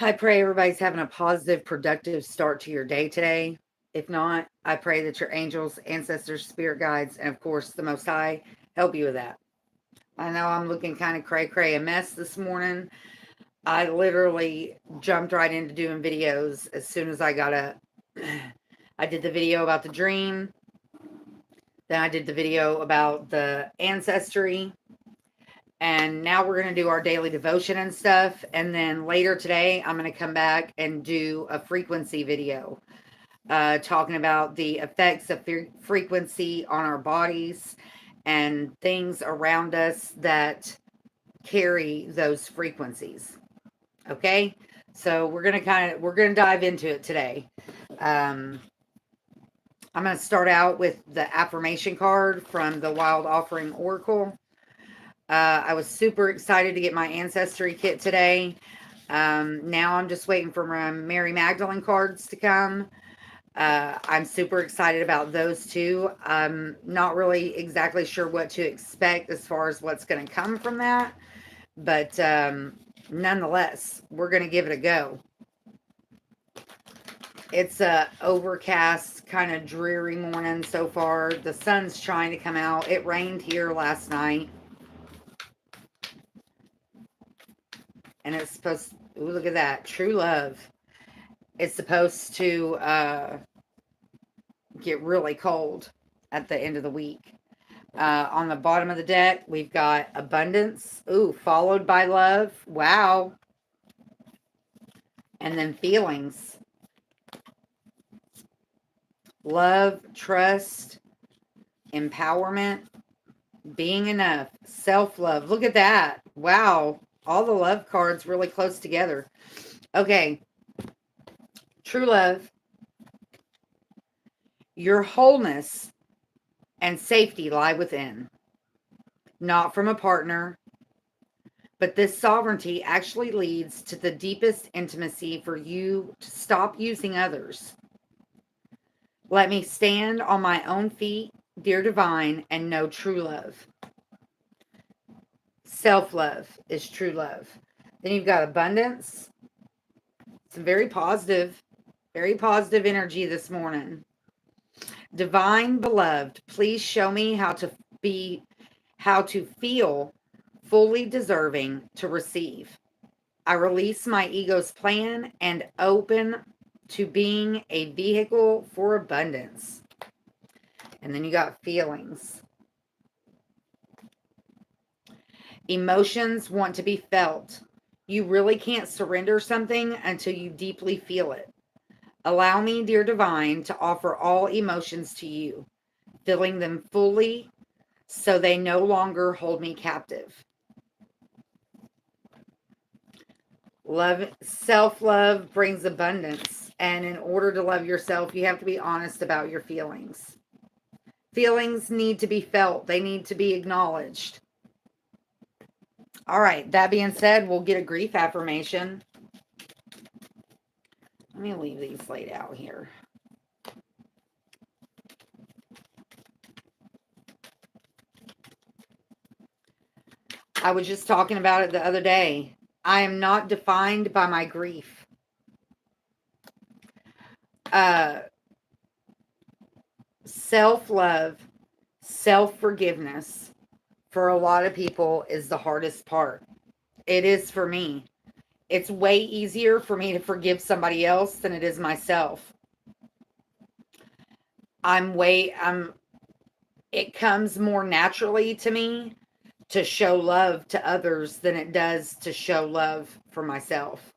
I pray everybody's having a positive, productive start to your day today. If not, I pray that your angels, ancestors, spirit guides, and of course the Most High help you with that. I know I'm looking kind of cray-cray a mess this morning. I literally jumped right into doing videos as soon as I got up. I did the video about the dream. Then I did the video about the ancestry. And now we're going to do our daily devotion and stuff. And then later today, I'm going to come back and do a frequency video talking about the effects of frequency on our bodies and things around us that carry those frequencies. Okay, so we're gonna dive into it today. I'm gonna start out with the affirmation card from the Wild Offering Oracle. I was super excited to get my ancestry kit today. Now I'm just waiting for my Mary Magdalene cards to come. I'm super excited about those two. I'm not really exactly sure what to expect as far as what's going to come from that, but nonetheless, we're going to give it a go. It's a overcast, kind of dreary morning so far. The sun's trying to come out. It rained here last night. And it's supposed to, ooh, look at that, true love. It's supposed to get really cold at the end of the week. On the bottom of the deck, we've got abundance, ooh, followed by love, wow. And then feelings, love, trust, empowerment, being enough, self-love. Look at that, wow. All the love cards really close together. Okay. True love. Your wholeness and safety lie within, not from a partner, but this sovereignty actually leads to the deepest intimacy for you to stop using others. Let me stand on my own feet, dear divine, and know true love. Self-love is true love. Then you've got abundance. Some very positive energy this morning. Divine beloved, please show me how to feel fully deserving to receive. I release my ego's plan and open to being a vehicle for abundance. And then you got feelings. Emotions want to be felt. You really can't surrender something until you deeply feel it. Allow me, dear divine, to offer all emotions to you, feeling them fully so they no longer hold me captive. Love, self-love brings abundance. And in order to love yourself, you have to be honest about your feelings. Feelings need to be felt. They need to be acknowledged. All right. That being said, we'll get a grief affirmation. Let me leave these laid out here. I was just talking about it the other day. I am not defined by my grief. Self-love, self-forgiveness for a lot of people is the hardest part. It is for me. It's way easier for me to forgive somebody else than it is myself. It comes more naturally to me to show love to others than it does to show love for myself.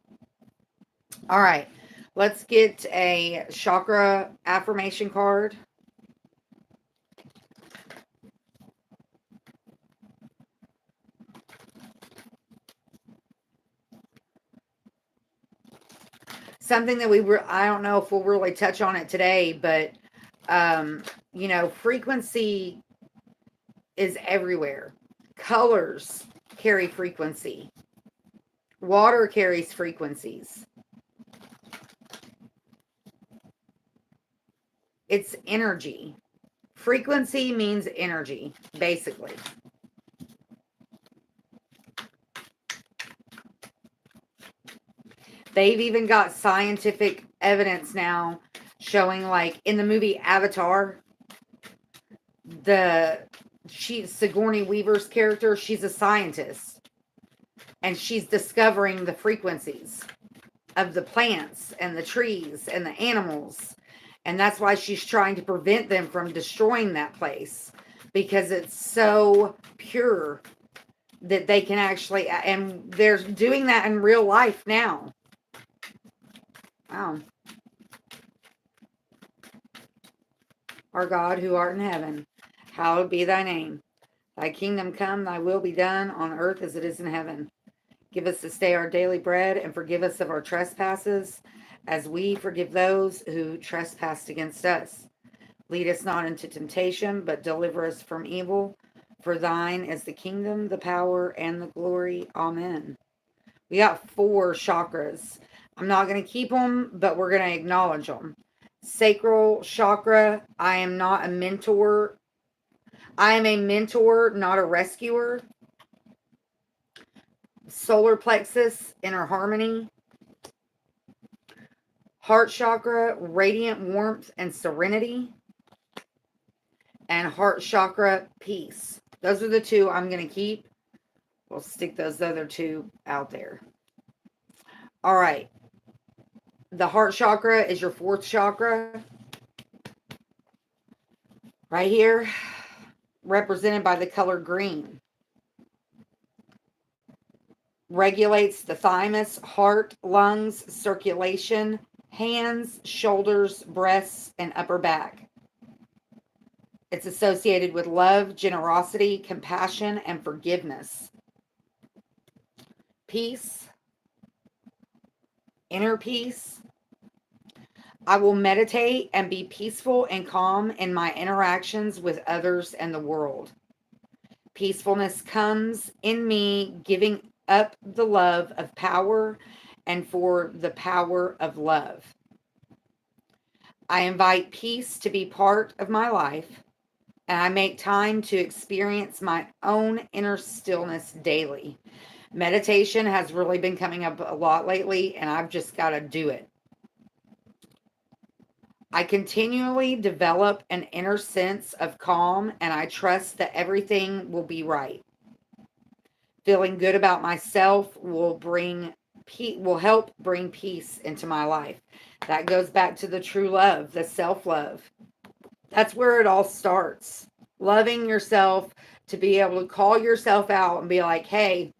All right, let's get a chakra affirmation card. Something that I don't know if we'll really touch on it today, but frequency is everywhere. Colors carry frequency. Water carries frequencies. It's energy. Frequency means energy, basically. They've even got scientific evidence now showing, like in the movie Avatar, Sigourney Weaver's character, she's a scientist and she's discovering the frequencies of the plants and the trees and the animals. And that's why she's trying to prevent them from destroying that place, because it's so pure that they can actually, and they're doing that in real life now. Wow. Our God who art in heaven, hallowed be thy name. Thy kingdom come, thy will be done on earth as it is in heaven. Give us this day our daily bread, and forgive us of our trespasses, as we forgive those who trespass against us. Lead us not into temptation, but deliver us from evil. For thine is the kingdom, the power, and the glory. Amen. We got 4 chakras. I'm not going to keep them, but we're going to acknowledge them. Sacral chakra, I am not a mentor. I am a mentor, not a rescuer. Solar plexus, inner harmony. Heart chakra, radiant warmth and serenity. And heart chakra, peace. Those are the 2 I'm going to keep. We'll stick those other 2 out there. All right. The heart chakra is your 4th chakra. Right here, represented by the color green. Regulates the thymus, heart, lungs, circulation, hands, shoulders, breasts, and upper back. It's associated with love, generosity, compassion, and forgiveness. Peace, inner peace. I will meditate and be peaceful and calm in my interactions with others and the world. Peacefulness comes in me giving up the love of power and for the power of love. I invite peace to be part of my life, and I make time to experience my own inner stillness daily. Meditation has really been coming up a lot lately, and I've just got to do it. I continually develop an inner sense of calm, and I trust that everything will be right. Feeling good about myself will help bring peace into my life. That goes back to the true love, the self-love. That's where it all starts. Loving yourself, to be able to call yourself out and be like, hey,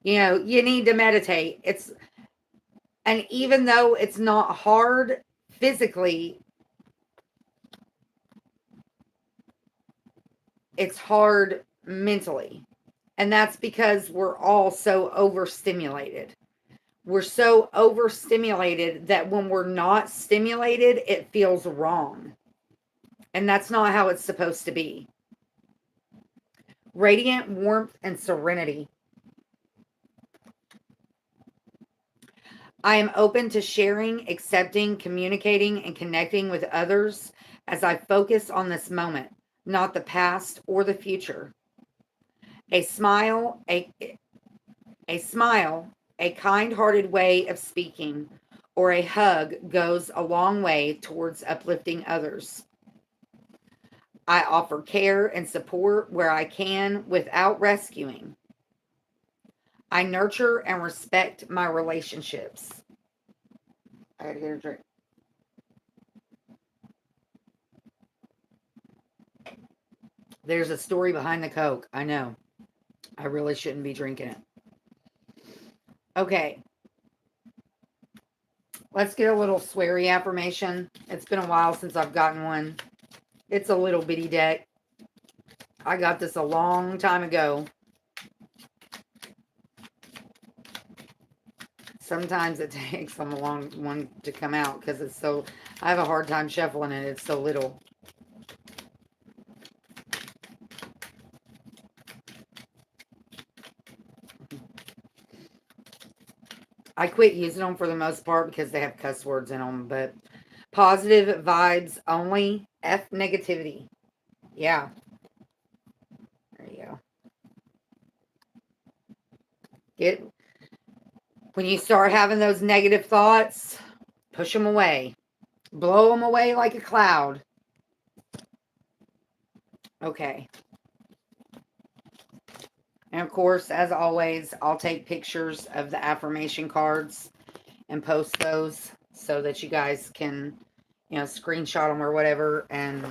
you need to meditate. And even though it's not hard physically, it's hard mentally. And that's because we're all so overstimulated. We're so overstimulated that when we're not stimulated, it feels wrong. And that's not how it's supposed to be. Radiant warmth and serenity. I am open to sharing, accepting, communicating, and connecting with others as I focus on this moment, not the past or the future. A smile, a kind-hearted way of speaking, or a hug goes a long way towards uplifting others. I offer care and support where I can without rescuing. I nurture and respect my relationships. I gotta get a drink. There's a story behind the Coke. I know. I really shouldn't be drinking it. Okay. Let's get a little sweary affirmation. It's been a while since I've gotten one. It's a little bitty deck. I got this a long time ago. Sometimes it takes them a long one to come out because it's so, I have a hard time shuffling it. It's so little. I quit using them for the most part because they have cuss words in them, but positive vibes only. F negativity. Yeah. There you go. When you start having those negative thoughts, push them away. Blow them away like a cloud. Okay. And of course, as always, I'll take pictures of the affirmation cards and post those so that you guys can, screenshot them or whatever and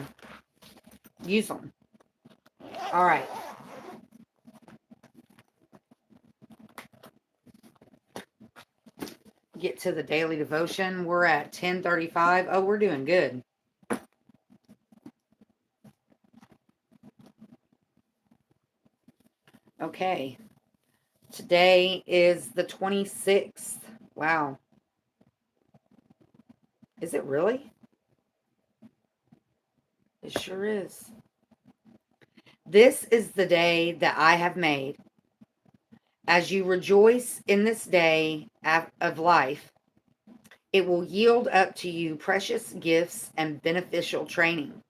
use them. All right. Get to the daily devotion. We're at 10:35. Oh, we're doing good. Okay. Today is the 26th. Wow. Is it really? It sure is. This is the day that I have made. As you rejoice in this day of life, it will yield up to you precious gifts and beneficial training.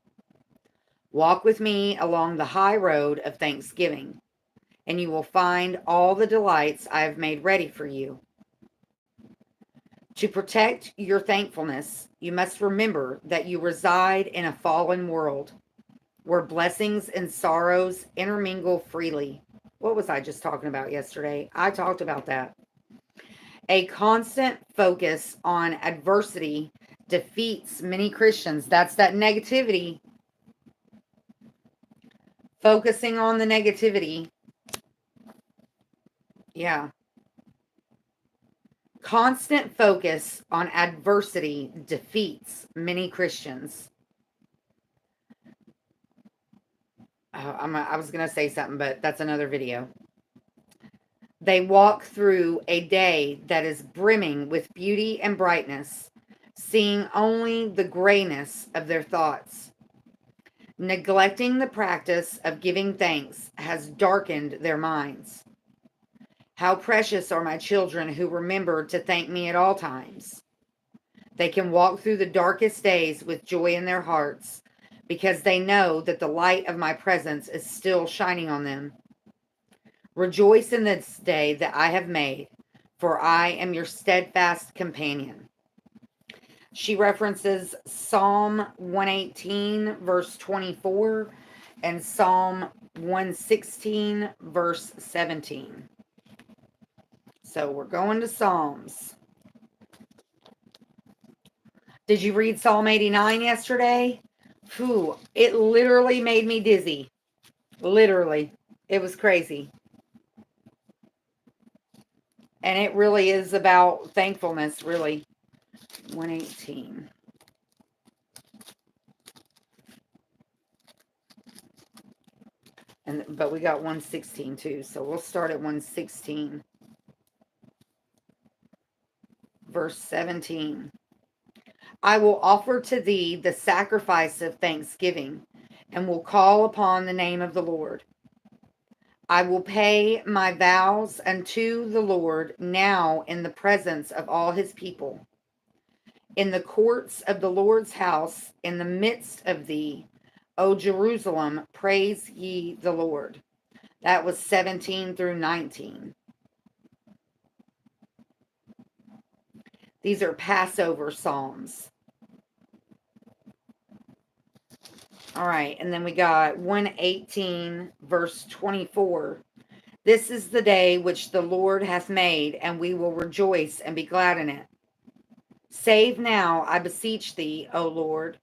Walk with me along the high road of thanksgiving, and you will find all the delights I have made ready for you. To protect your thankfulness, you must remember that you reside in a fallen world where blessings and sorrows intermingle freely. What was I just talking about yesterday? I talked about that. A constant focus on adversity defeats many Christians. That's that negativity. Focusing on the negativity. Yeah. Constant focus on adversity defeats many Christians. I was going to say something, but that's another video. They walk through a day that is brimming with beauty and brightness, seeing only the grayness of their thoughts. Neglecting the practice of giving thanks has darkened their minds. How precious are my children who remember to thank me at all times. They can walk through the darkest days with joy in their hearts because they know that the light of my presence is still shining on them. Rejoice in this day that I have made, for I am your steadfast companion. She references Psalm 118, verse 24, and Psalm 116, verse 17. So we're going to Psalms. Did you read Psalm 89 yesterday? Phew, it literally made me dizzy. Literally. It was crazy. And it really is about thankfulness, really. 118. But we got 116 too, so we'll start at 116. Verse 17. I will offer to thee the sacrifice of thanksgiving, and will call upon the name of the Lord. I will pay my vows unto the Lord now in the presence of all his people. In the courts of the Lord's house, in the midst of thee, O Jerusalem, praise ye the Lord. That was 17 through 19. These are Passover Psalms. All right, and then we got 118, verse 24. This is the day which the Lord hath made, and we will rejoice and be glad in it. Save now, I beseech thee, O Lord.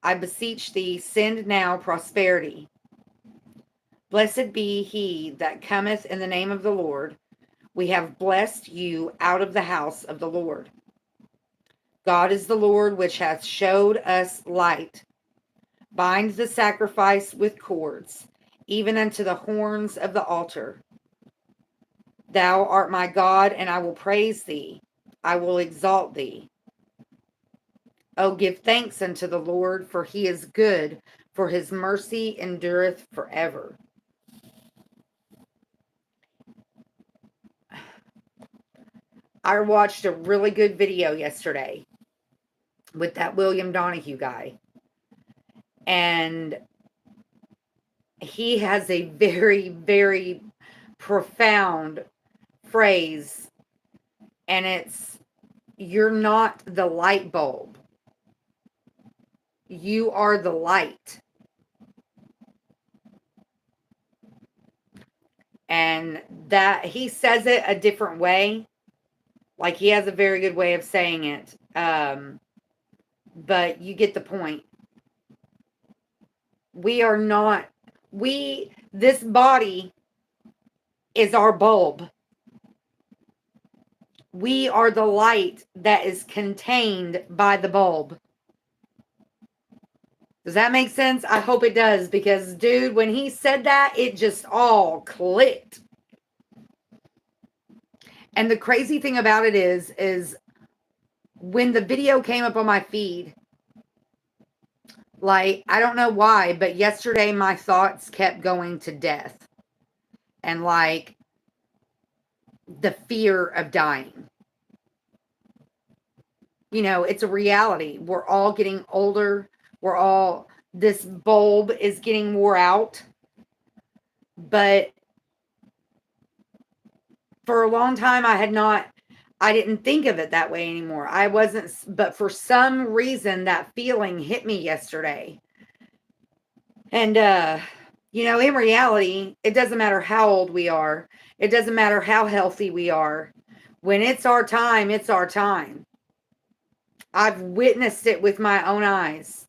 I beseech thee, send now prosperity. Blessed be he that cometh in the name of the Lord. We have blessed you out of the house of the Lord. God is the Lord which hath showed us light. Bind the sacrifice with cords, even unto the horns of the altar. Thou art my God, and I will praise thee. I will exalt thee. O give thanks unto the Lord, for he is good, for his mercy endureth forever. I watched a really good video yesterday with that William Donahue guy. And he has a very, very profound phrase And it's, you're not the light bulb. You are the light. And that he says it a different way. Like, he has a very good way of saying it. But you get the point. We are not, this body is our bulb. We are the light that is contained by the bulb. Does that make sense? I hope it does, because, dude, when he said that, it just all clicked. And the crazy thing about it is when the video came up on my feed, like, I don't know why, but yesterday my thoughts kept going to death and, like, the fear of dying. You know, it's a reality. We're all getting older. This bulb is getting wore out. But for a long time, I didn't think of it that way anymore. But for some reason, that feeling hit me yesterday. And, you know, in reality, it doesn't matter how old we are. It doesn't matter how healthy we are. When it's our time, it's our time. I've witnessed it with my own eyes.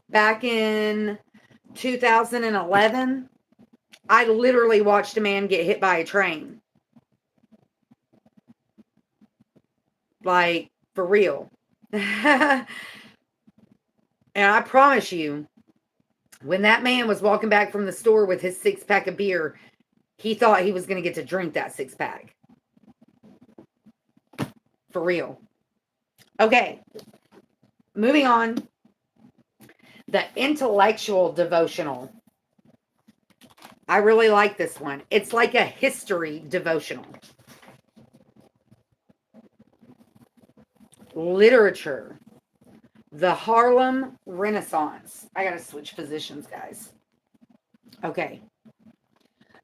Back in 2011, I literally watched a man get hit by a train. Like, for real. And I promise you, when that man was walking back from the store with his 6-pack of beer, he thought he was going to get to drink that 6-pack. For real. Okay. Moving on. The intellectual devotional. I really like this one. It's like a history devotional. Literature. The Harlem Renaissance. I gotta switch positions, guys. Okay.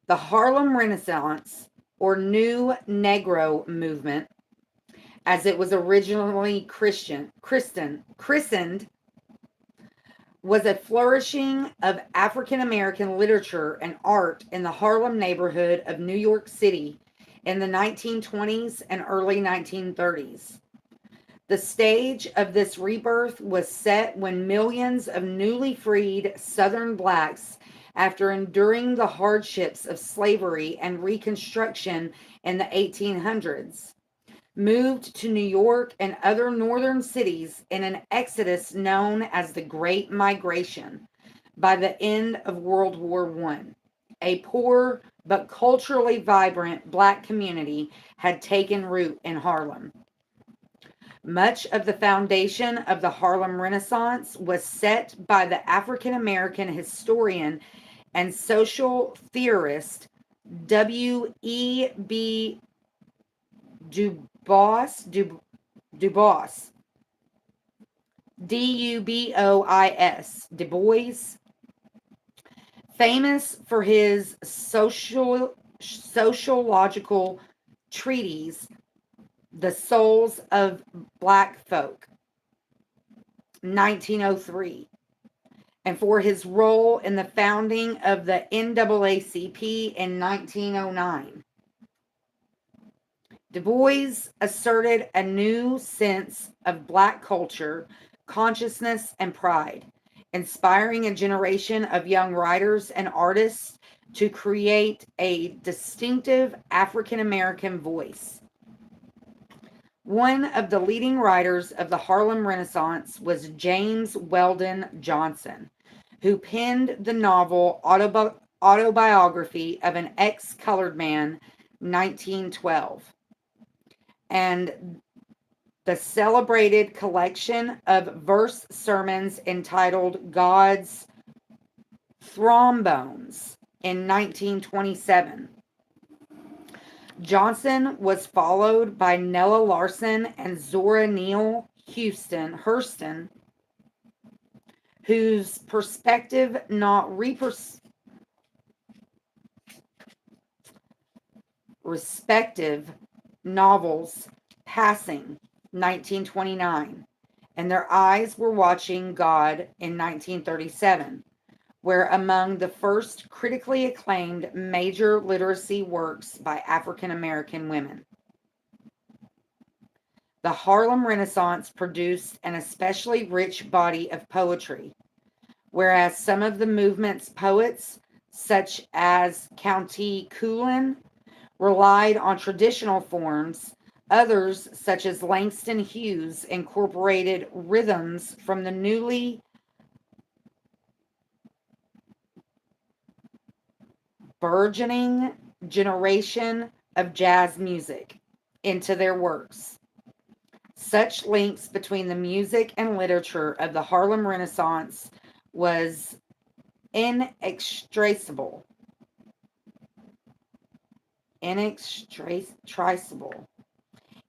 The Harlem Renaissance, or New Negro Movement, as it was originally christened, was a flourishing of African American literature and art in the Harlem neighborhood of New York City in the 1920s and early 1930s. The stage of this rebirth was set when millions of newly freed Southern blacks, after enduring the hardships of slavery and Reconstruction in the 1800s, moved to New York and other northern cities in an exodus known as the Great Migration. By the end of World War I, a poor but culturally vibrant black community had taken root in Harlem. Much of the foundation of the Harlem Renaissance was set by the African American historian and social theorist W.E.B. Du Bois, Du Bois, famous for his sociological treatise, The Souls of Black Folk, 1903, and for his role in the founding of the NAACP in 1909. Du Bois asserted a new sense of black culture, consciousness, and pride, inspiring a generation of young writers and artists to create a distinctive African American voice. One of the leading writers of the Harlem Renaissance was James Weldon Johnson, who penned the novel Autobiography of an Ex-Colored Man, 1912. And the celebrated collection of verse sermons entitled God's Thrombones in 1927. Johnson was followed by Nella Larson and Zora Neale Hurston, whose perspective respective novels Passing, 1929, and Their Eyes Were Watching God in 1937 were among the first critically acclaimed major literacy works by African American women. The Harlem Renaissance produced an especially rich body of poetry, whereas some of the movement's poets, such as Countee Cullen, relied on traditional forms. Others, such as Langston Hughes, incorporated rhythms from the newly burgeoning generation of jazz music into their works. Such links between the music and literature of the Harlem Renaissance was inextricable. Inextricable.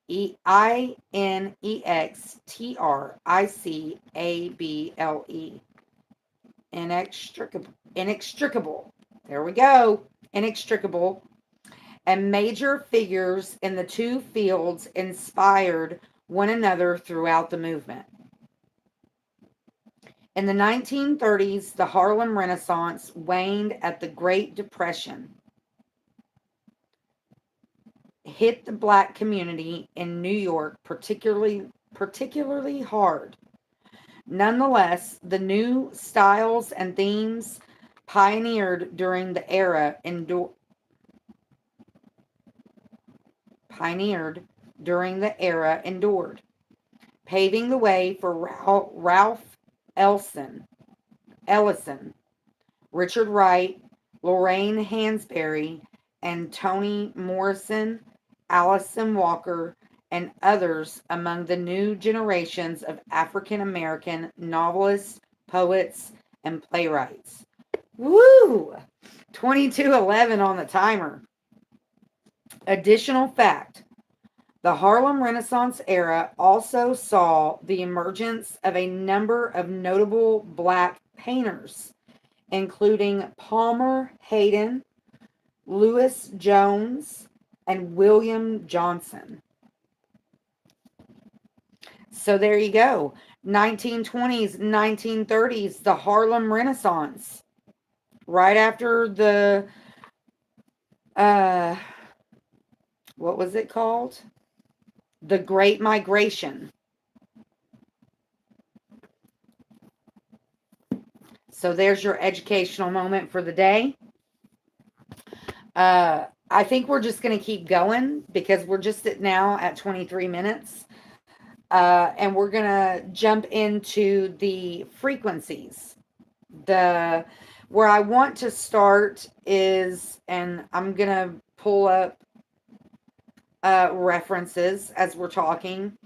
Inextricable. Inextricable. Inextricable. There we go. Inextricable. And major figures in the two fields inspired one another throughout the movement. In the 1930s, the Harlem Renaissance waned at the Great Depression, hit the black community in New York particularly hard. Nonetheless, the new styles and themes pioneered during the era endured, paving the way for Ralph Ellison, Richard Wright, Lorraine Hansberry, and Toni Morrison, Allison Walker, and others among the new generations of African American novelists, poets, and playwrights. Woo! 22:11 on the timer. Additional fact: the Harlem Renaissance era also saw the emergence of a number of notable black painters, including Palmer Hayden, Lewis Jones, and William Johnson. So there you go. 1920s, 1930s, the Harlem Renaissance. Right after the, what was it called? The Great Migration. So there's your educational moment for the day. I think we're just going to keep going because we're just now at 23 minutes. And we're going to jump into the frequencies. Where I want to start is, and I'm going to pull up references as we're talking.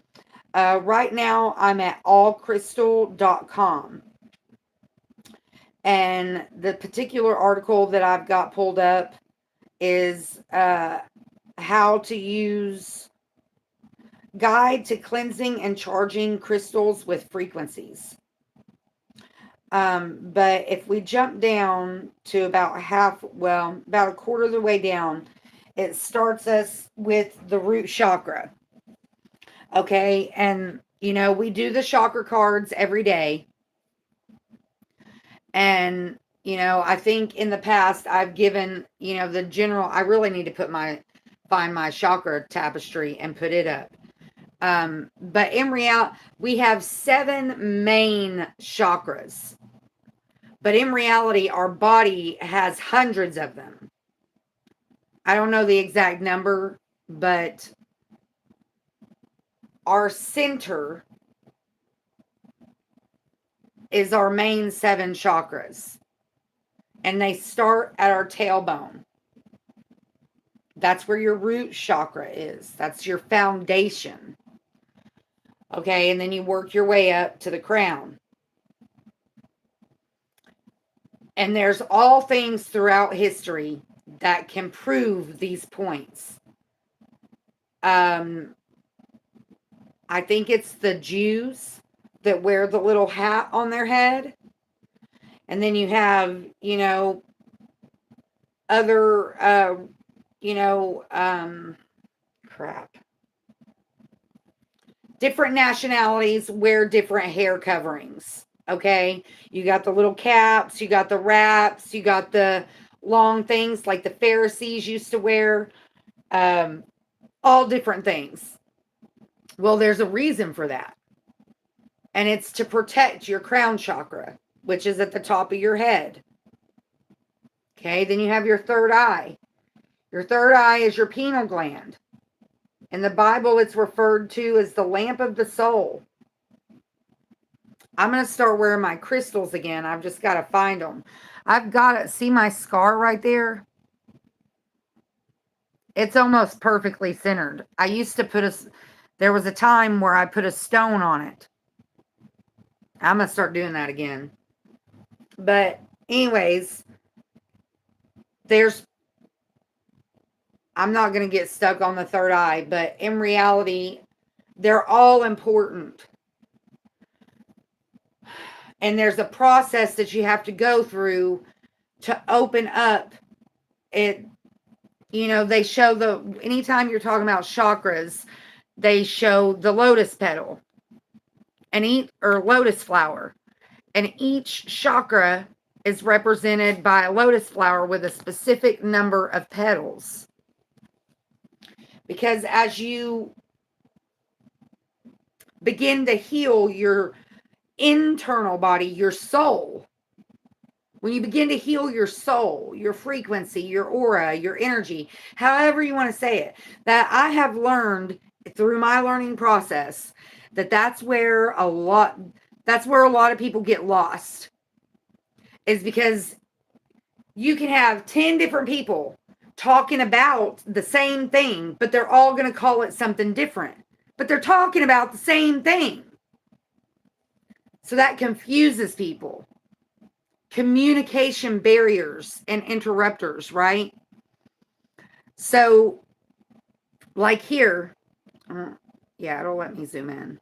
Right now, I'm at allcrystal.com. And the particular article that I've got pulled up is how to use guide to cleansing and charging crystals with frequencies. But if we jump down to about about a quarter of the way down, it starts us with the root chakra. Okay, and we do the chakra cards every day. And I think in the past I've given the general. I really need to find my chakra tapestry and put it up. But in reality, we have 7 main chakras. But in reality, our body has hundreds of them. I don't know the exact number, but our center is our main 7 chakras. And they start at our tailbone. That's where your root chakra is. That's your foundation. Okay, and then you work your way up to the crown. And there's all things throughout history that can prove these points. I think it's the Jews that wear the little hat on their head. And then you have, other, Crap. Different nationalities wear different hair coverings. Okay? You got the little caps, you got the wraps, you got the long things like the Pharisees used to wear. All different things. Well, there's a reason for that. And it's to protect your crown chakra, which is at the top of your head. Okay, then you have your third eye. Your third eye is your pineal gland. In the Bible, it's referred to as the lamp of the soul. I'm going to start wearing my crystals again. I've just got to find them. I've got it. See my scar right there? It's almost perfectly centered. I used to there was a time where I put a stone on it. I'm going to start doing that again. But anyways, I'm not going to get stuck on the third eye, but in reality, they're all important. And there's a process that you have to go through to open up it. You know, they show anytime you're talking about chakras, they show the lotus petal or lotus flower. And each chakra is represented by a lotus flower with a specific number of petals. Because as you begin to heal your internal body, your soul, when you begin to heal your soul, your frequency, your aura, your energy, however you want to say it, that I have learned through my learning process that's where a lot of people get lost, is because you can have 10 different people talking about the same thing, but they're all going to call it something different, but they're talking about the same thing. So that confuses people. Communication barriers and interrupters, right? So, like here, yeah, it'll let me zoom in.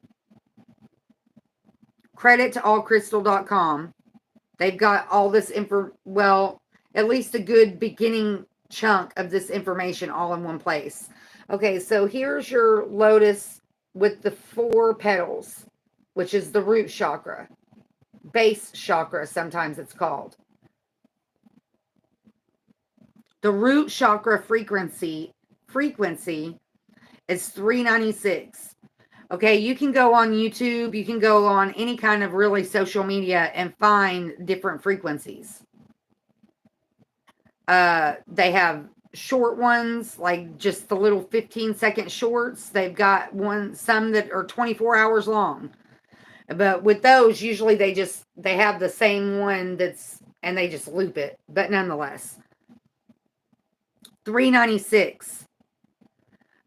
Credit to allcrystal.com. They've got all this at least a good beginning chunk of this information all in one place. Okay, so here's your lotus with the 4 petals, which is the root chakra. Base chakra, sometimes it's called. The root chakra frequency is 396. Okay, you can go on YouTube, you can go on any kind of really social media and find different frequencies. They have short ones, like just the little 15-second shorts. They've got some that are 24 hours long. But with those, usually they have the same one and they just loop it. But nonetheless, 396.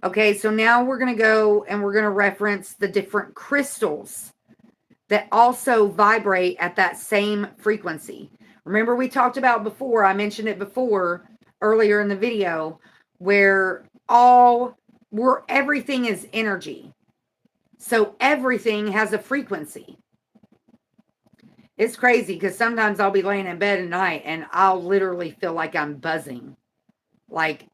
Okay, so now we're going to go and we're going to reference the different crystals that also vibrate at that same frequency. Remember we talked about before, I mentioned it before earlier in the video, where everything is energy. So everything has a frequency. It's crazy because sometimes I'll be laying in bed at night and I'll literally feel like I'm buzzing. Like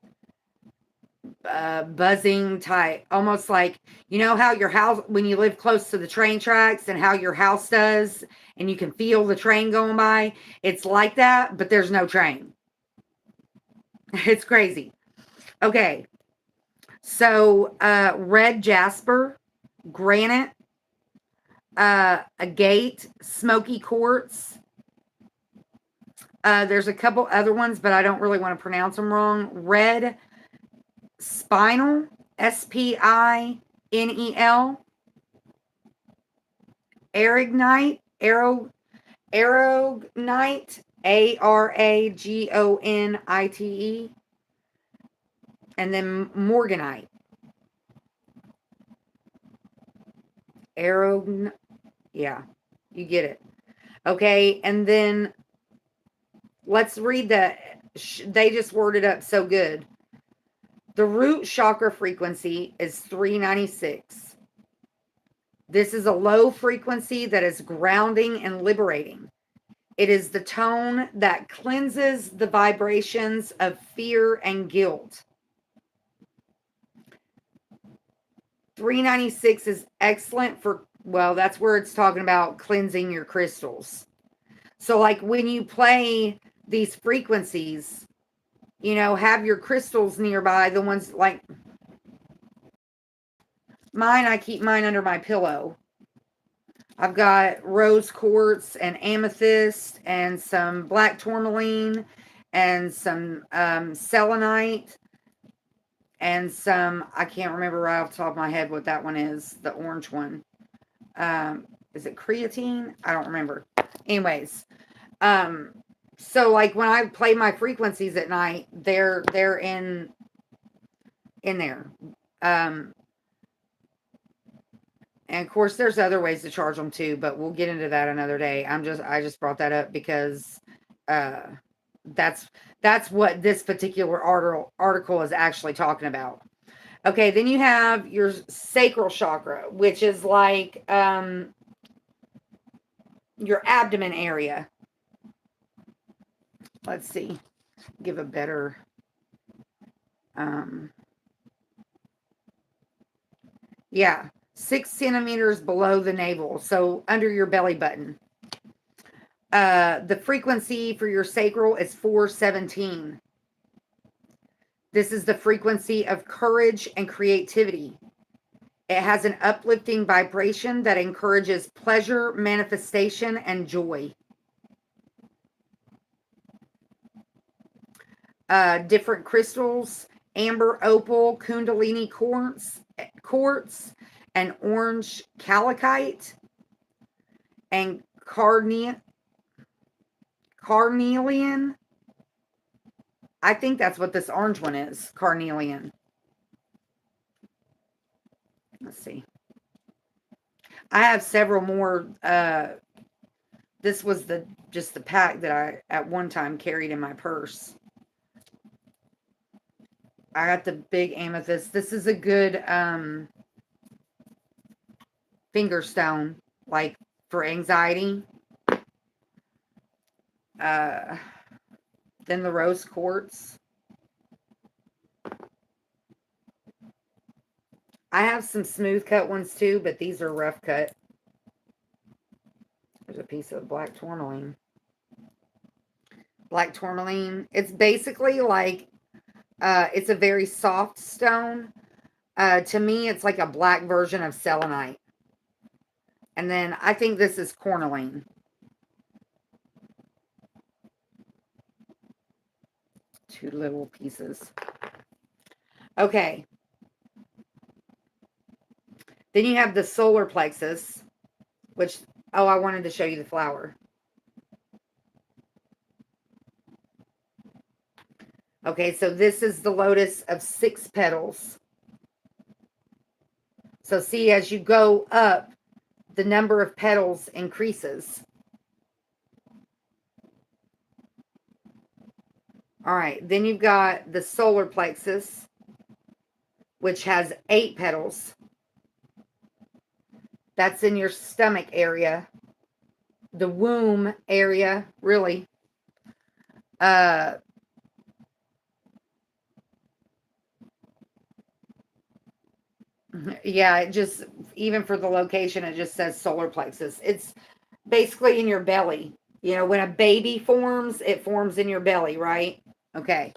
buzzing type, almost like, you know how your house, when you live close to the train tracks and how your house does, and you can feel the train going by. It's like that, but there's no train. It's crazy. Okay, so red jasper, granite, agate, smoky quartz. There's a couple other ones, but I don't really want to pronounce them wrong. Red spinel, spinel. Aragonite, aragonite, aragonite. And then morganite. Yeah, you get it. Okay, and then let's read they just worded up so good. The root chakra frequency is 396. This is a low frequency that is grounding and liberating. It is the tone that cleanses the vibrations of fear and guilt. $3.96 is excellent for, well, that's where it's talking about cleansing your crystals. So like when you play these frequencies, you know, have your crystals nearby, the ones like mine, I keep mine under my pillow. I've got rose quartz and amethyst and some black tourmaline and some selenite and some, I can't remember right off the top of my head what that one is, the orange one. Is it creatine? I don't remember. Anyways, so like when I play my frequencies at night, they're in there. And of course there's other ways to charge them too, but we'll get into that another day. I just brought that up because that's what this particular article is actually talking about. Okay, then you have your sacral chakra, which is like your abdomen area. Let's see. Give a better yeah, 6 centimeters below the navel, so under your belly button. The frequency for your sacral is 417. This is the frequency of courage and creativity. It has an uplifting vibration that encourages pleasure, manifestation, and joy. Different crystals: amber opal, kundalini quartz, and orange calcite, and carnelian. I think that's what this orange one is, carnelian. Let's see. I have several more. This was just the pack that I at one time carried in my purse. I got the big amethyst. This is a good finger stone, like for anxiety. Then the rose quartz. I have some smooth cut ones too, but these are rough cut. There's a piece of black tourmaline. Black tourmaline. It's basically like, it's a very soft stone. To me, it's like a black version of selenite. And then I think this is cornelian. Two little pieces. Okay. Then you have the solar plexus, which, oh, I wanted to show you the flower. Okay, so this is the lotus of 6 petals. So see, as you go up, the number of petals increases. All right, then you've got the solar plexus, which has 8 petals. That's in your stomach area, the womb area, really. Yeah, it just, even for the location, it just says solar plexus. It's basically in your belly. You know, when a baby forms, it forms in your belly, right? Okay.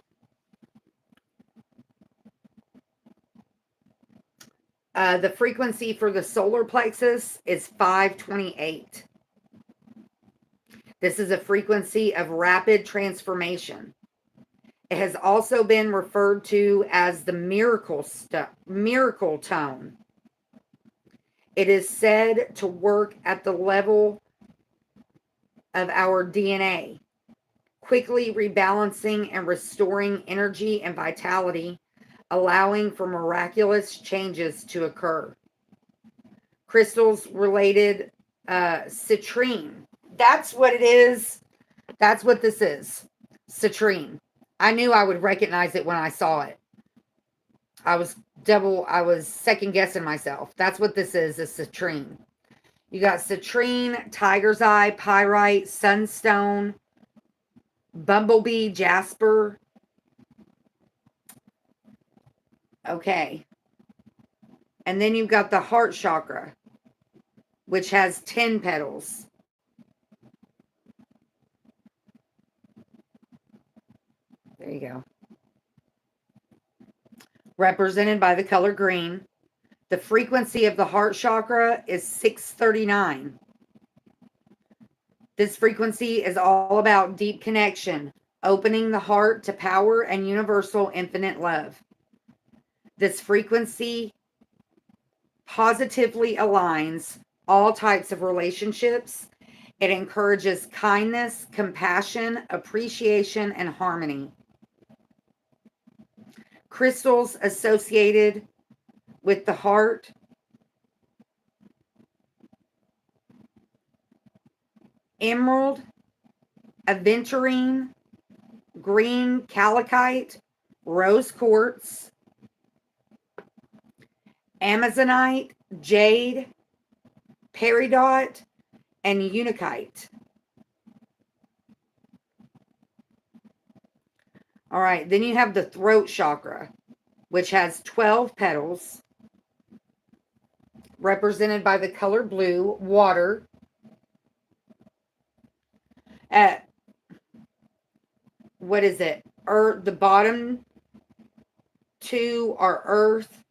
The frequency for the solar plexus is 528. This is a frequency of rapid transformation. It has also been referred to as the miracle tone. It is said to work at the level of our DNA, quickly rebalancing and restoring energy and vitality, allowing for miraculous changes to occur. Crystals related, citrine. That's what it is. That's what this is. Citrine. I knew I would recognize it when I saw it. I was second guessing myself. That's what this is citrine. You got citrine, tiger's eye, pyrite, sunstone, bumblebee, jasper. Okay. And then you've got the heart chakra, which has 10 petals. There you go. Represented by the color green. The frequency of the heart chakra is 639. This frequency is all about deep connection, opening the heart to power and universal infinite love. This frequency positively aligns all types of relationships. It encourages kindness, compassion, appreciation, and harmony. Crystals associated with the heart: emerald, aventurine, green calcite, rose quartz, amazonite, jade, peridot, and unakite. All right, then you have the throat chakra, which has 12 petals, represented by the color blue, water. What is it? Earth, the bottom two are earth.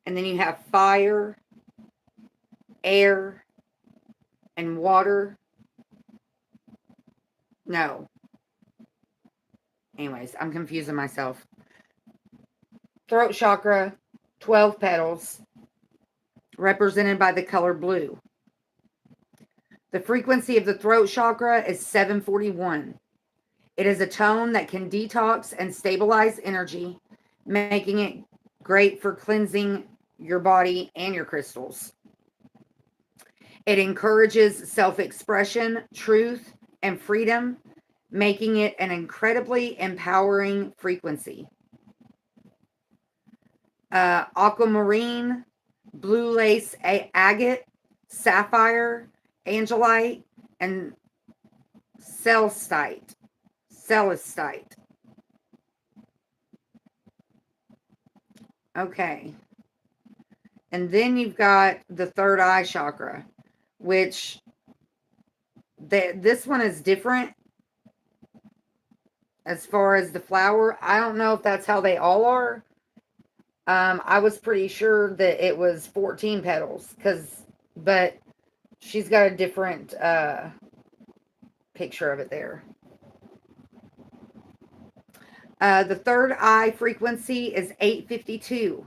And then you have fire, air, and water. No. Anyways, I'm confusing myself. Throat chakra, 12 petals, represented by the color blue. The frequency of the throat chakra is 741. It is a tone that can detox and stabilize energy, making it great for cleansing your body and your crystals. It encourages self-expression, truth, and freedom, making it an incredibly empowering frequency. Aquamarine, blue lace agate, sapphire, angelite, and celestite. Okay. And then you've got the third eye chakra, which this one is different as far as the flower. I don't know if that's how they all are. I was pretty sure that it was 14 petals, but she's got a different picture of it there. The third eye frequency is 852.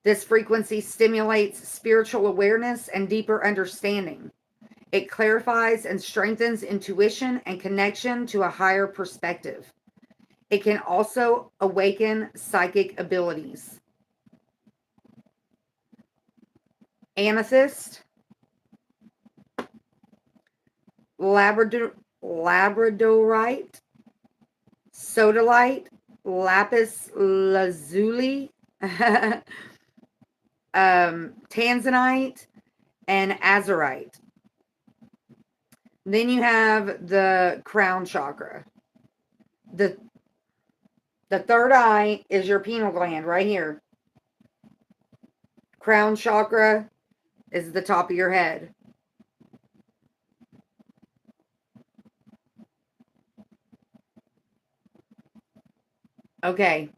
This frequency stimulates spiritual awareness and deeper understanding. It clarifies and strengthens intuition and connection to a higher perspective. It can also awaken psychic abilities. Amethyst, labradorite, sodalite, lapis lazuli, tanzanite, and azurite. Then you have the crown chakra. The third eye is your pineal gland right here. Crown chakra is the top of your head. Okay.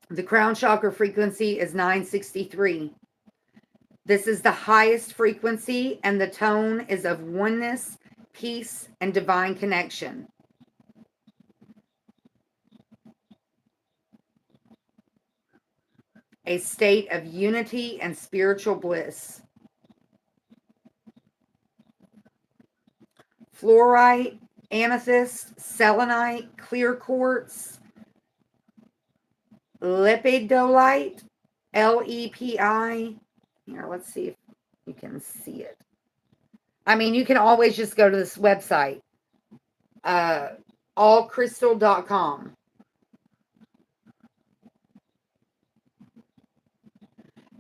The crown chakra frequency is 963. This is the highest frequency, and the tone is of oneness, peace, and divine connection. A state of unity and spiritual bliss. Fluorite, amethyst, selenite, clear quartz, lepidolite, LEPI. Here, let's see if you can see it. I mean, you can always just go to this website, allcrystal.com.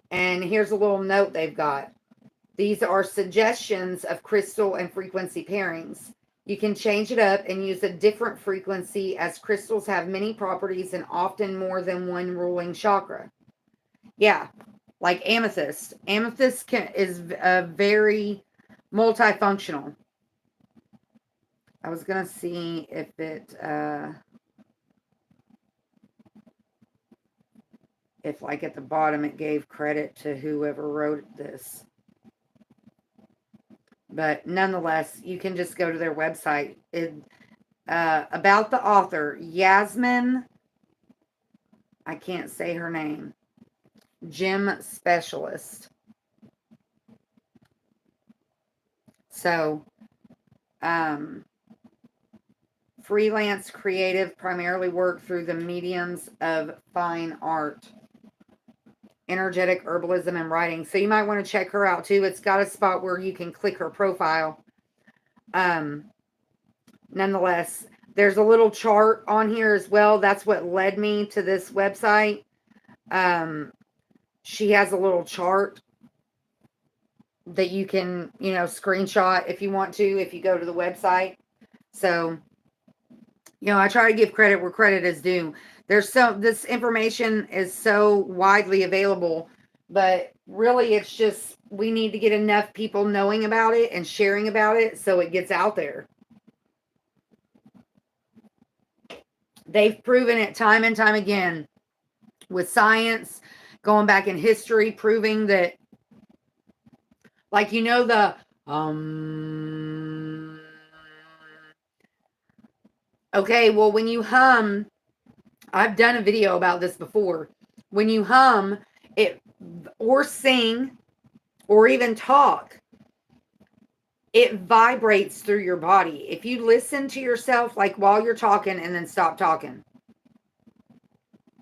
And here's a little note they've got. These are suggestions of crystal and frequency pairings. You can change it up and use a different frequency, as crystals have many properties and often more than one ruling chakra. Yeah, like amethyst. Amethyst is very multifunctional. I was going to see if it, if like at the bottom it gave credit to whoever wrote this. But nonetheless, you can just go to their website. About the author, Yasmin, I can't say her name, Gem Specialist. So, freelance creative, primarily work through the mediums of fine art, energetic herbalism, and writing. So you might want to check her out too. It's got a spot where you can click her profile. Nonetheless, there's a little chart on here as well. That's what led me to this website. She has a little chart that you can, screenshot if you want to, if you go to the website. So, I try to give credit where credit is due. This information is so widely available, but really it's just, we need to get enough people knowing about it and sharing about it so it gets out there. They've proven it time and time again with science, going back in history, proving that, like, the okay, well, when you hum, I've done a video about this before. When you hum it or sing or even talk, it vibrates through your body. If you listen to yourself, like while you're talking and then stop talking,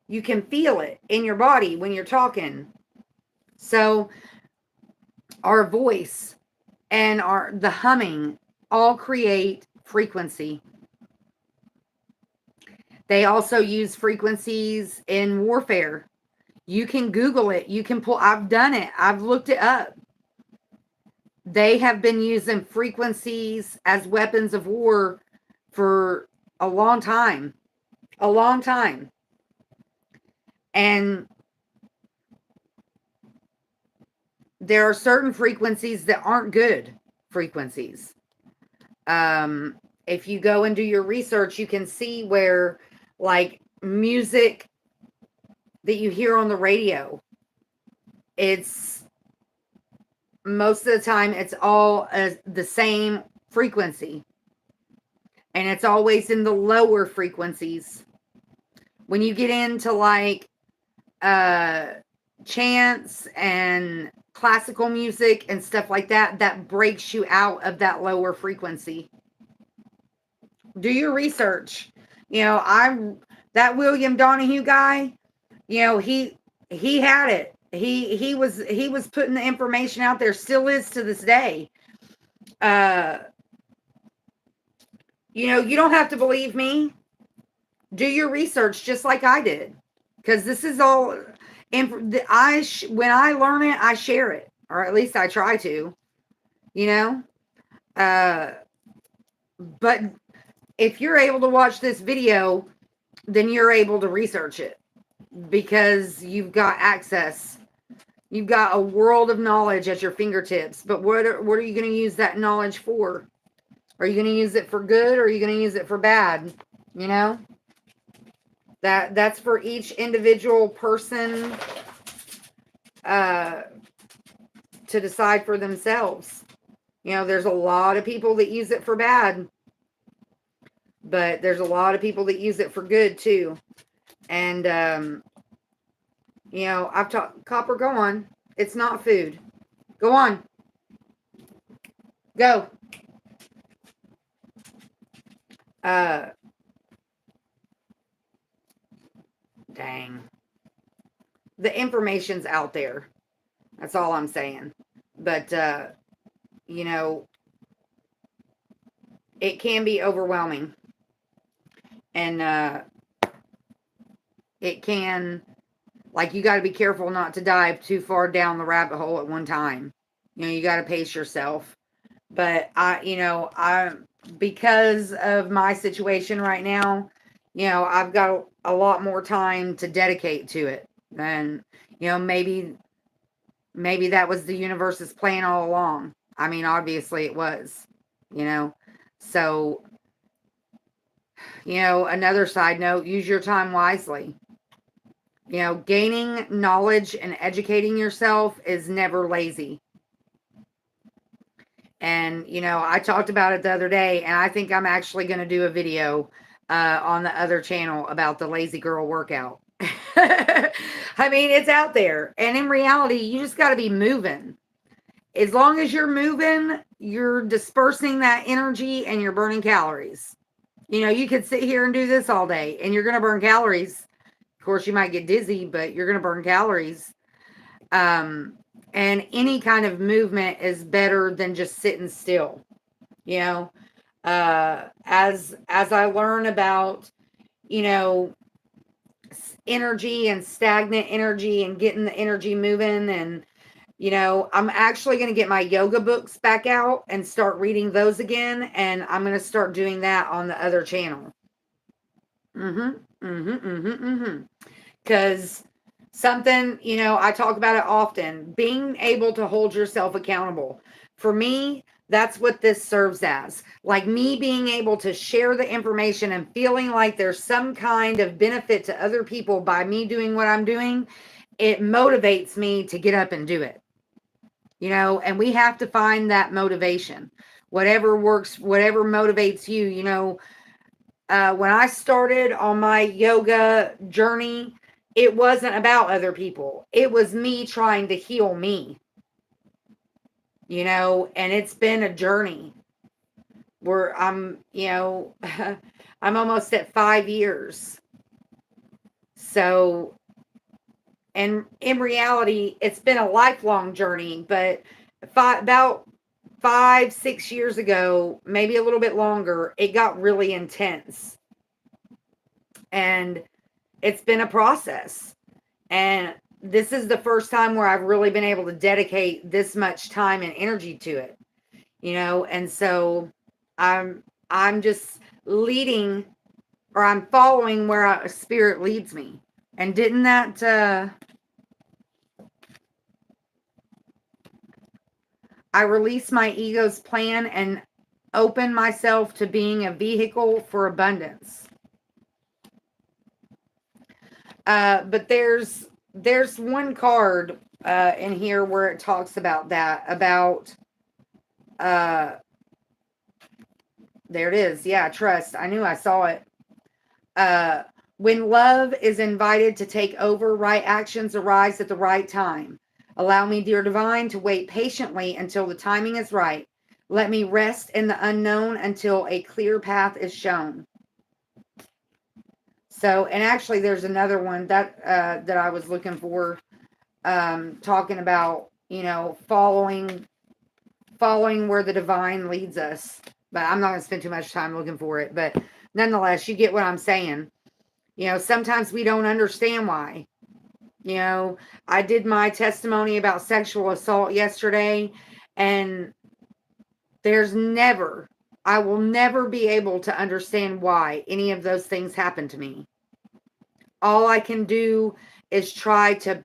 you can feel it in your body when you're talking. So our voice and the humming all create frequency. They also use frequencies in warfare. You can Google it. You can pull. I've done it. I've looked it up. They have been using frequencies as weapons of war for a long time. A long time. And there are certain frequencies that aren't good frequencies. If you go and do your research, you can see where, like, music that you hear on the radio, it's most of the time it's all the same frequency, and it's always in the lower frequencies. When you get into like chants and classical music and stuff like that, that breaks you out of that lower frequency. Do your research. That William Donahue guy, he had it. He was putting the information out there, still is to this day. You don't have to believe me. Do your research just like I did, because this is all when I learn it, I share it, or at least I try to. But if you're able to watch this video, then you're able to research it, because you've got access. You've got a world of knowledge at your fingertips. But what are you going to use that knowledge for? Are you going to use it for good, or are you going to use it for bad? That's for each individual person to decide for themselves. There's a lot of people that use it for bad, but there's a lot of people that use it for good too. And I've taught Copper, go on. It's not food. Go on. Go. Dang. The information's out there. That's all I'm saying. But, it can be overwhelming. And it can, like, you got to be careful not to dive too far down the rabbit hole at one time. You got to pace yourself. But because of my situation right now, I've got a lot more time to dedicate to it. And, maybe that was the universe's plan all along. I mean, obviously it was, you know. So, another side note, use your time wisely. Gaining knowledge and educating yourself is never lazy. And, I talked about it the other day, and I think I'm actually going to do a video on the other channel about the lazy girl workout. I mean, it's out there. And in reality, you just got to be moving. As long as you're moving, you're dispersing that energy and you're burning calories. You could sit here and do this all day and you're going to burn calories. Of course, you might get dizzy, but you're going to burn calories. And any kind of movement is better than just sitting still. As I learn about, energy and stagnant energy and getting the energy moving, and I'm actually going to get my yoga books back out and start reading those again, and I'm going to start doing that on the other channel. Because something, I talk about it often, being able to hold yourself accountable. For me, that's what this serves as. Like me being able to share the information and feeling like there's some kind of benefit to other people by me doing what I'm doing, it motivates me to get up and do it. And we have to find that motivation. Whatever works, whatever motivates you. When I started on my yoga journey, it wasn't about other people. It was me trying to heal me. And it's been a journey where I'm almost at 5 years. So, and in reality, it's been a lifelong journey, but about 5-6 years ago, maybe a little bit longer, it got really intense. And it's been a process. And this is the first time where I've really been able to dedicate this much time and energy to it. And so I'm just leading, or I'm following where a spirit leads me. And didn't that I release my ego's plan and open myself to being a vehicle for abundance. But there's one card in here where it talks about that, about there it is. Yeah, trust. I knew I saw it. When love is invited to take over, right actions arise at the right time. Allow me, dear divine, to wait patiently until the timing is right. Let me rest in the unknown until a clear path is shown. So, and actually there's another one that I was looking for, talking about, following where the divine leads us. But I'm not going to spend too much time looking for it. But nonetheless, you get what I'm saying. Sometimes we don't understand why. I did my testimony about sexual assault yesterday, and I will never be able to understand why any of those things happened to me. All I can do is try to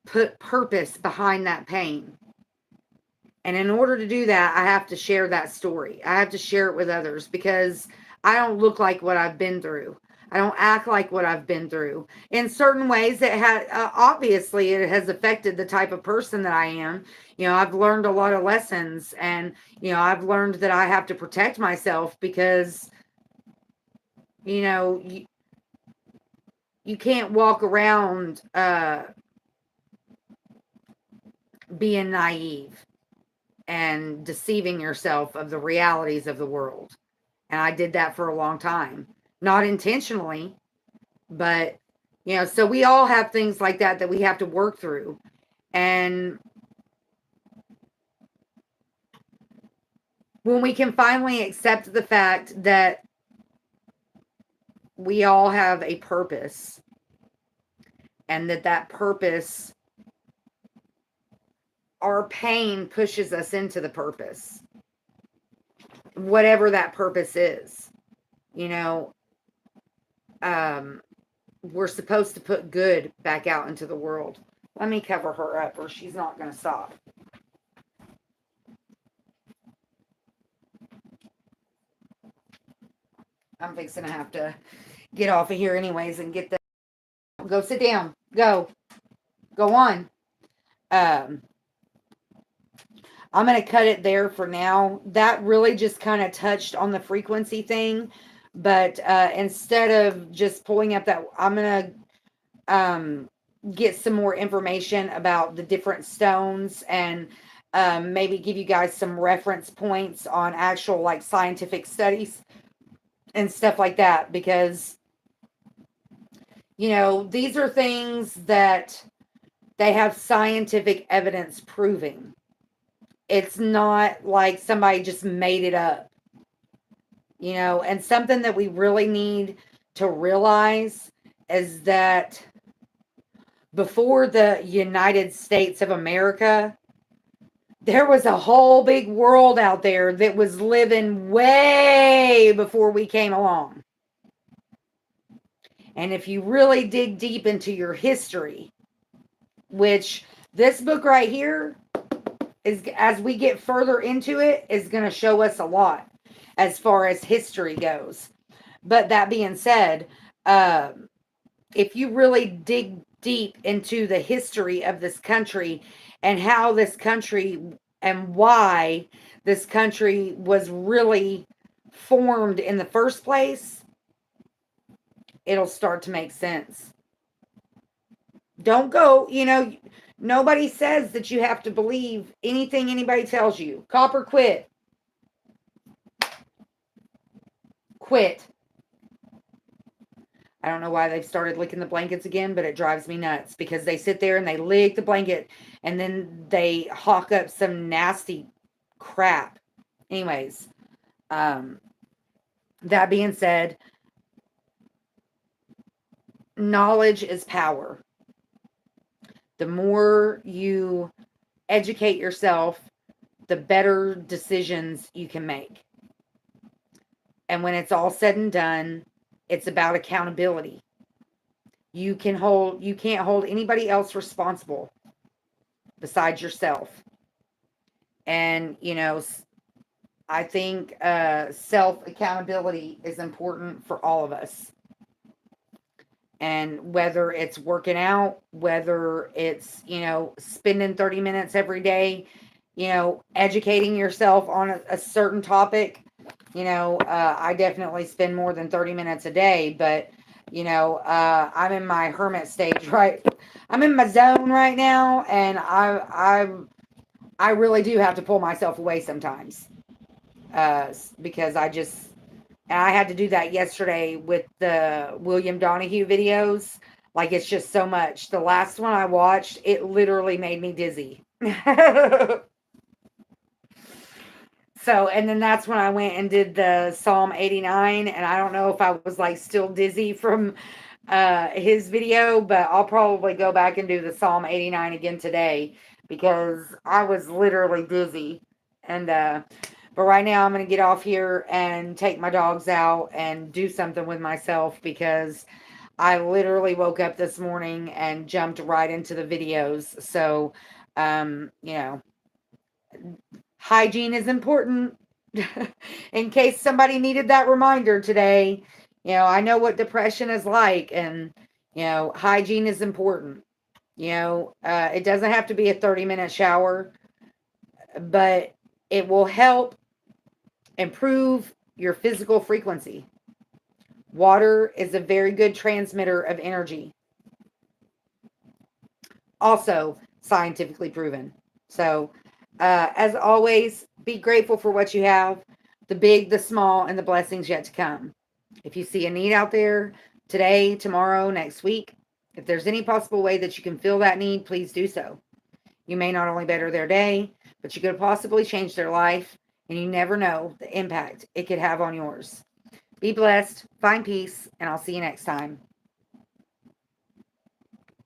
put purpose behind that pain. And in order to do that, I have to share that story. I have to share it with others, because I don't look like what I've been through. I don't act like what I've been through. In certain ways, obviously it has affected the type of person that I am. I've learned a lot of lessons, and I've learned that I have to protect myself, because you can't walk around being naive and deceiving yourself of the realities of the world. And I did that for a long time. Not intentionally, but, so we all have things like that we have to work through. And when we can finally accept the fact that we all have a purpose, and that purpose, our pain pushes us into the purpose. whatever that purpose is. You know, we're supposed to put good back out into the world. Let me cover her up or she's not going to stop. I'm fixing to have to get off of here anyways and get the... Go sit down. Go on. I'm going to cut it there for now. That really just kind of touched on the frequency thing. But instead of just pulling up that, I'm going to get some more information about the different stones and maybe give you guys some reference points on actual like scientific studies and stuff like that. Because, you know, these are things that they have scientific evidence proving. It's not like somebody just made it up, you know, and something that we really need to realize is that before the United States of America, there was a whole big world out there that was living way before we came along. And if you really dig deep into your history, which this book right here is, as we get further into it, is going to show us a lot as far as history goes. But that being said, if you really dig deep into the history of this country and how this country and why this country was really formed in the first place, it'll start to make sense. Don't go, you know, nobody says that you have to believe anything anybody tells you. Copper, quit. Quit. I don't know why they've started licking the blankets again, but it drives me nuts because they sit there and they lick the blanket and then they hawk up some nasty crap. Anyways, that being said, knowledge is power. The more you educate yourself, the better decisions you can make. And when it's all said and done, it's about accountability. You can't hold anybody else responsible besides yourself. And, you know, I think self-accountability is important for all of us. And whether it's working out, whether it's, you know, spending 30 minutes every day, you know, educating yourself on a certain topic. You know, I definitely spend more than 30 minutes a day, but, you know, I'm in my hermit stage, right? I'm in my zone right now, and I really do have to pull myself away sometimes, because I had to do that yesterday with the William Donahue videos. Like, it's just so much. The last one I watched, it literally made me dizzy. So, and then that's when I went and did the Psalm 89, and I don't know if I was like still dizzy from his video, but I'll probably go back and do the Psalm 89 again today because I was literally dizzy. And but right now I'm going to get off here and take my dogs out and do something with myself because I literally woke up this morning and jumped right into the videos. So, you know, hygiene is important. In case somebody needed that reminder today. You know, I know what depression is like, and, you know, hygiene is important. You know, it doesn't have to be a 30-minute shower, but it will help improve your physical frequency. Water is a very good transmitter of energy. Also, scientifically proven. So, as always, be grateful for what you have, the big, the small, and the blessings yet to come. If you see a need out there today, tomorrow, next week, if there's any possible way that you can fill that need, please do so. You may not only better their day, but you could possibly change their life, and you never know the impact it could have on yours. Be blessed, find peace, and I'll see you next time.